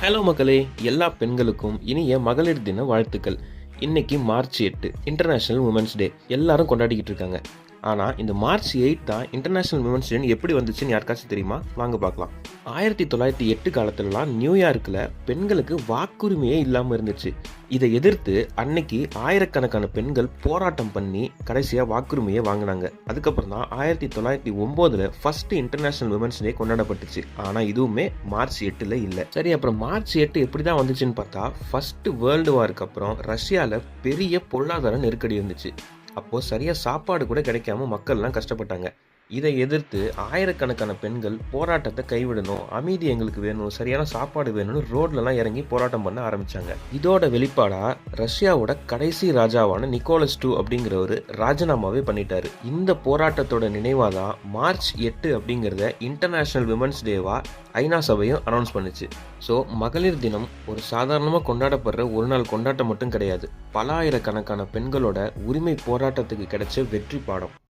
Hello மக்களே, எல்லா பெண்களுக்கும் இனிய மகளிர் தின வாழ்த்துக்கள். இன்னைக்கு மார்ச் 8 இன்டர்நேஷனல் உமன்ஸ் டே. எல்லாரும் கொண்டாடிக்கிட்டு இருக்காங்க. ஆனால் இந்த மார்ச் 8 தான் இன்டர்நேஷனல் உமன்ஸ் டே எப்படி வந்துச்சுன்னு யாருக்காச்சும் தெரியுமா? வாங்க பார்க்கலாம். 1908 காலத்துலலாம் நியூயார்க்கில் பெண்களுக்கு வாக்குரிமையே இல்லாமல் இருந்துச்சு. இதை எதிர்த்து அன்னைக்கு ஆயிரக்கணக்கான பெண்கள் போராட்டம் பண்ணி கடைசியாக வாக்குரிமையை வாங்கினாங்க. அதுக்கப்புறம் தான் 1909 ஃபர்ஸ்ட் இன்டர்நேஷனல் உமன்ஸ் டே கொண்டாடப்பட்டுச்சு. ஆனால் இதுவுமே மார்ச் 8 இல்லை. சரி, அப்புறம் மார்ச் 8 எப்படி தான் வந்துச்சுன்னு பார்த்தா, ஃபர்ஸ்ட் வேர்ல்டு வாருக்கு அப்புறம் ரஷ்யாவில் பெரிய பொருளாதார நெருக்கடி இருந்துச்சு. அப்போது சரியாக சாப்பாடு கூட கிடைக்காம மக்கள்லாம் கஷ்டப்பட்டாங்க. இதை எதிர்த்து ஆயிரக்கணக்கான பெண்கள் போராட்டத்தை கைவிடணும், அமைதி எங்களுக்கு வேணும், சரியான சாப்பாடு வேணும்னு ரோட்லலாம் இறங்கி போராட்டம் பண்ண ஆரம்பிச்சாங்க. இதோட வெளிப்பாடா ரஷ்யாவோட கடைசி ராஜாவான நிக்கோலஸ் II அப்படிங்கிறவர் ராஜினாமாவே பண்ணிட்டாரு. இந்த போராட்டத்தோட நினைவாக தான் மார்ச் 8 அப்படிங்கிறத இன்டர்நேஷனல் விமன்ஸ் டேவா ஐநா சபையும் அனௌன்ஸ் பண்ணுச்சு. ஸோ மகளிர் தினம் ஒரு சாதாரணமாக கொண்டாடப்படுற ஒரு நாள் கொண்டாட்டம் மட்டும் கிடையாது. பல ஆயிரக்கணக்கான பெண்களோட உரிமை போராட்டத்துக்கு கிடைச்ச வெற்றி பாடம்.